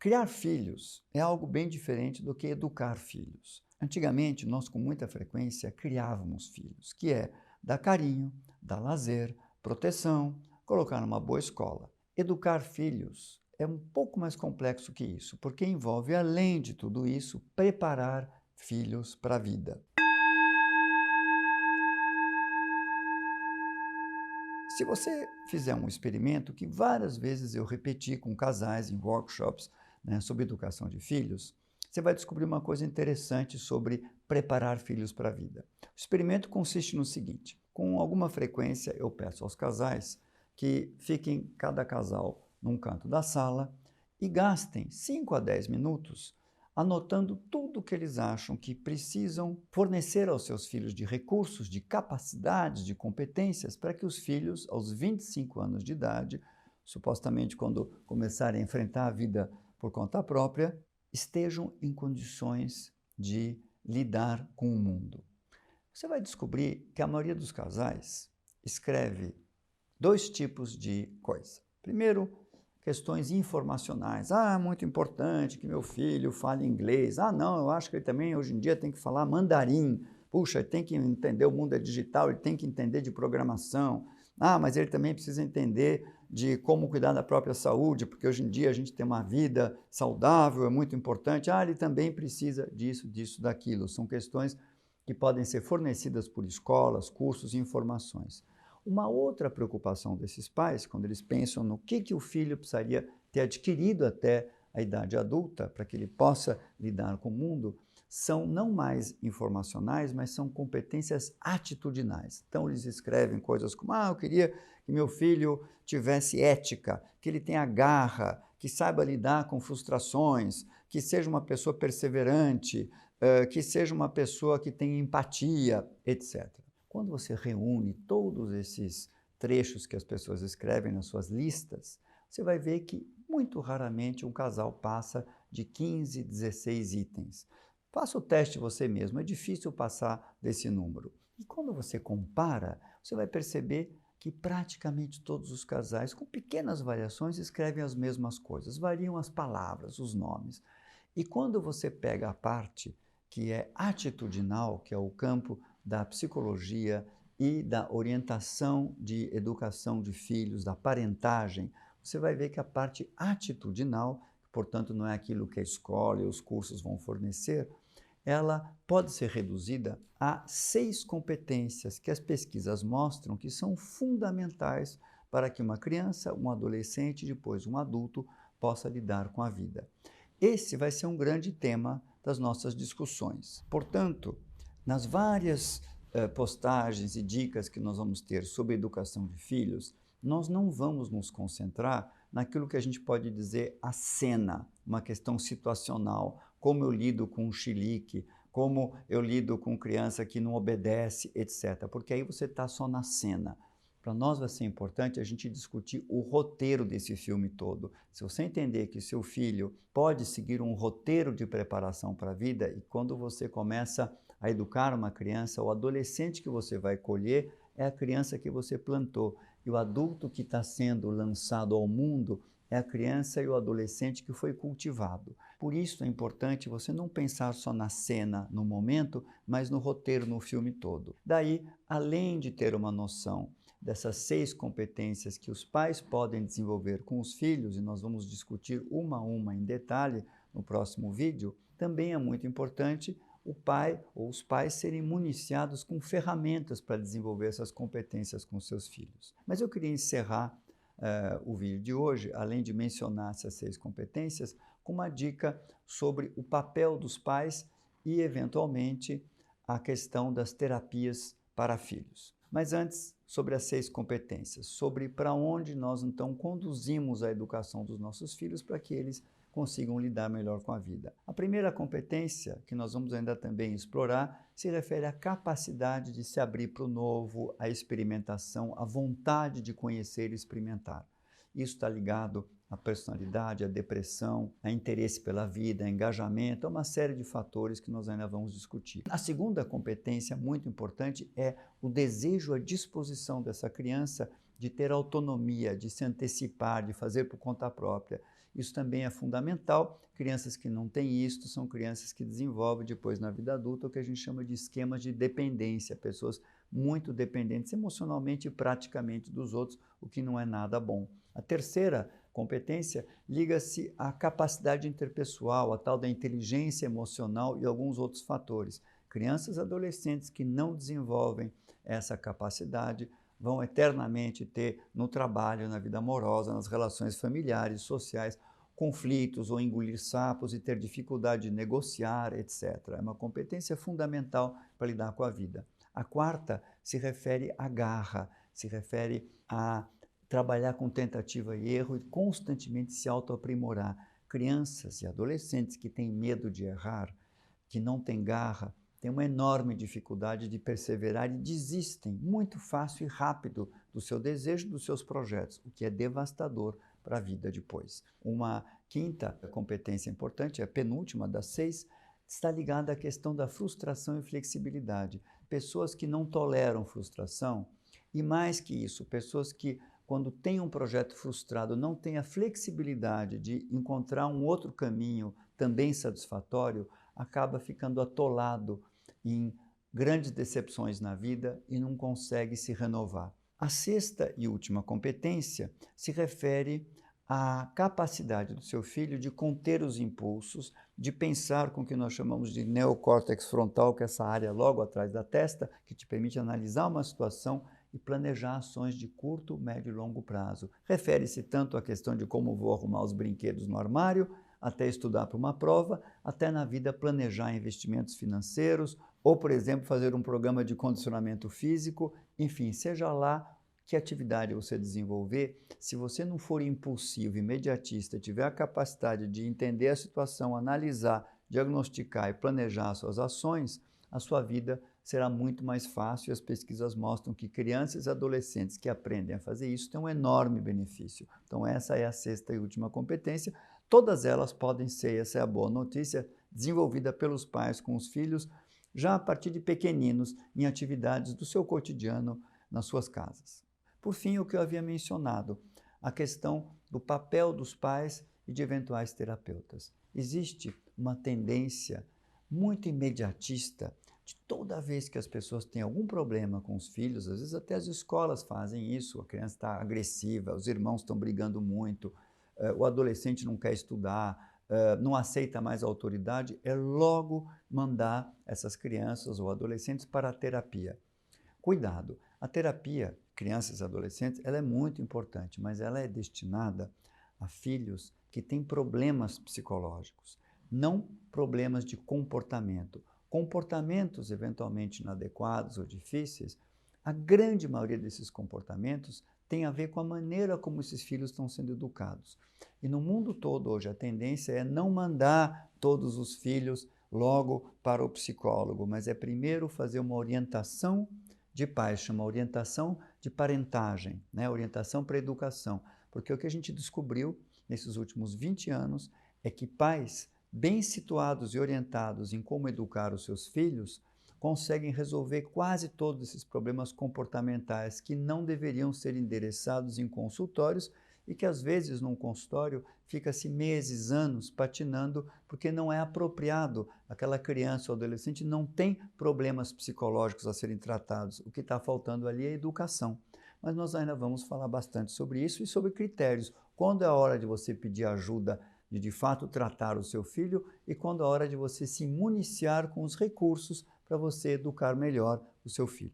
Criar filhos é algo bem diferente do que educar filhos. Antigamente, nós com muita frequência criávamos filhos, que é dar carinho, dar lazer, proteção, colocar numa boa escola. Educar filhos é um pouco mais complexo que isso, porque envolve, além de tudo isso, preparar filhos para a vida. Se você fizer um experimento que várias vezes eu repeti com casais em workshops, sobre educação de filhos, você vai descobrir uma coisa interessante sobre preparar filhos para a vida. O experimento consiste no seguinte: com alguma frequência eu peço aos casais que fiquem cada casal num canto da sala e gastem 5 a 10 minutos anotando tudo o que eles acham que precisam fornecer aos seus filhos de recursos, de capacidades, de competências, para que os filhos, aos 25 anos de idade, supostamente quando começarem a enfrentar a vida por conta própria, estejam em condições de lidar com o mundo. Você vai descobrir que a maioria dos casais escreve dois tipos de coisa. Primeiro, questões informacionais. É muito importante que meu filho fale inglês. Não, eu acho que ele também hoje em dia tem que falar mandarim. Puxa, ele tem que entender, o mundo é digital, ele tem que entender de programação. Mas ele também precisa entender de como cuidar da própria saúde, porque hoje em dia a gente tem uma vida saudável, é muito importante. Ele também precisa disso, disso, daquilo. São questões que podem ser fornecidas por escolas, cursos e informações. Uma outra preocupação desses pais, quando eles pensam no que o filho precisaria ter adquirido até a idade adulta, para que ele possa lidar com o mundo, são não mais informacionais, mas são competências atitudinais. Então, eles escrevem coisas como: eu queria que meu filho tivesse ética, que ele tenha garra, que saiba lidar com frustrações, que seja uma pessoa perseverante, que seja uma pessoa que tenha empatia, etc. Quando você reúne todos esses trechos que as pessoas escrevem nas suas listas, você vai ver que muito raramente um casal passa de 15, 16 itens. Faça o teste você mesmo, é difícil passar desse número. E quando você compara, você vai perceber que praticamente todos os casais, com pequenas variações, escrevem as mesmas coisas, variam as palavras, os nomes. E quando você pega a parte que é atitudinal, que é o campo da psicologia e da orientação de educação de filhos, da parentagem, você vai ver que a parte atitudinal, portanto não é aquilo que a escola e os cursos vão fornecer, ela pode ser reduzida a 6 competências que as pesquisas mostram que são fundamentais para que uma criança, um adolescente e depois um adulto possa lidar com a vida. Esse vai ser um grande tema das nossas discussões. Portanto, nas várias postagens e dicas que nós vamos ter sobre educação de filhos, nós não vamos nos concentrar naquilo que a gente pode dizer a cena, uma questão situacional, como eu lido com um chilique, como eu lido com criança que não obedece, etc. Porque aí você está só na cena. Para nós vai ser importante a gente discutir o roteiro desse filme todo. Se você entender que seu filho pode seguir um roteiro de preparação para a vida, e quando você começa a educar uma criança, o adolescente que você vai colher é a criança que você plantou. E o adulto que está sendo lançado ao mundo é a criança e o adolescente que foi cultivado. Por isso é importante você não pensar só na cena, no momento, mas no roteiro, no filme todo. Daí, além de ter uma noção dessas 6 competências que os pais podem desenvolver com os filhos, e nós vamos discutir uma a uma em detalhe no próximo vídeo, também é muito importante o pai ou os pais serem municiados com ferramentas para desenvolver essas competências com seus filhos. Mas eu queria encerrar o vídeo de hoje, além de mencionar essas 6 competências, com uma dica sobre o papel dos pais e, eventualmente, a questão das terapias para filhos. Mas antes, sobre as 6 competências, sobre para onde nós então conduzimos a educação dos nossos filhos para que eles consigam lidar melhor com a vida. A primeira competência, que nós vamos ainda também explorar, se refere à capacidade de se abrir para o novo, à experimentação, à vontade de conhecer e experimentar. Isso está ligado à personalidade, à depressão, a interesse pela vida, a engajamento, a uma série de fatores que nós ainda vamos discutir. A segunda competência muito importante é o desejo, a disposição dessa criança de ter autonomia, de se antecipar, de fazer por conta própria. Isso também é fundamental. Crianças que não têm isto são crianças que desenvolvem depois na vida adulta o que a gente chama de esquemas de dependência, pessoas muito dependentes emocionalmente e praticamente dos outros, o que não é nada bom. A terceira competência liga-se à capacidade interpessoal, a tal da inteligência emocional e alguns outros fatores. Crianças e adolescentes que não desenvolvem essa capacidade vão eternamente ter no trabalho, na vida amorosa, nas relações familiares, sociais, conflitos ou engolir sapos e ter dificuldade de negociar, etc. É uma competência fundamental para lidar com a vida. A quarta se refere à garra, se refere a trabalhar com tentativa e erro e constantemente se autoaprimorar. Crianças e adolescentes que têm medo de errar, que não têm garra, têm uma enorme dificuldade de perseverar e desistem muito fácil e rápido do seu desejo, dos seus projetos, o que é devastador para a vida depois. Uma quinta competência importante, a penúltima das 6, está ligada à questão da frustração e flexibilidade. Pessoas que não toleram frustração e, mais que isso, pessoas que, quando têm um projeto frustrado, não têm a flexibilidade de encontrar um outro caminho também satisfatório, acaba ficando atolado em grandes decepções na vida e não consegue se renovar. A sexta e última competência se refere à capacidade do seu filho de conter os impulsos, de pensar com o que nós chamamos de neocórtex frontal, que é essa área logo atrás da testa, que te permite analisar uma situação e planejar ações de curto, médio e longo prazo. Refere-se tanto à questão de como vou arrumar os brinquedos no armário, até estudar para uma prova, até na vida planejar investimentos financeiros, ou, por exemplo, fazer um programa de condicionamento físico, enfim, seja lá que atividade você desenvolver, se você não for impulsivo, imediatista, tiver a capacidade de entender a situação, analisar, diagnosticar e planejar suas ações, a sua vida será muito mais fácil e as pesquisas mostram que crianças e adolescentes que aprendem a fazer isso têm um enorme benefício. Então essa é a sexta e última competência. Todas elas podem ser, essa é a boa notícia, desenvolvida pelos pais com os filhos, já a partir de pequeninos, em atividades do seu cotidiano nas suas casas. Por fim, o que eu havia mencionado, a questão do papel dos pais e de eventuais terapeutas. Existe uma tendência muito imediatista de toda vez que as pessoas têm algum problema com os filhos, às vezes até as escolas fazem isso, a criança está agressiva, os irmãos estão brigando muito, o adolescente não quer estudar, não aceita mais a autoridade, é logo mandar essas crianças ou adolescentes para a terapia. Cuidado, a terapia, crianças e adolescentes, ela é muito importante, mas ela é destinada a filhos que têm problemas psicológicos, não problemas de comportamento. Comportamentos eventualmente inadequados ou difíceis, a grande maioria desses comportamentos tem a ver com a maneira como esses filhos estão sendo educados. E no mundo todo hoje a tendência é não mandar todos os filhos logo para o psicólogo, mas é primeiro fazer uma orientação de pais, chama orientação de parentagem, né? Orientação para a educação. Porque o que a gente descobriu nesses últimos 20 anos é que pais bem situados e orientados em como educar os seus filhos conseguem resolver quase todos esses problemas comportamentais que não deveriam ser endereçados em consultórios e que às vezes num consultório fica-se meses, anos patinando porque não é apropriado. Aquela criança ou adolescente não tem problemas psicológicos a serem tratados. O que está faltando ali é educação. Mas nós ainda vamos falar bastante sobre isso e sobre critérios. Quando é a hora de você pedir ajuda de fato tratar o seu filho e quando é a hora de você se municiar com os recursos para você educar melhor o seu filho.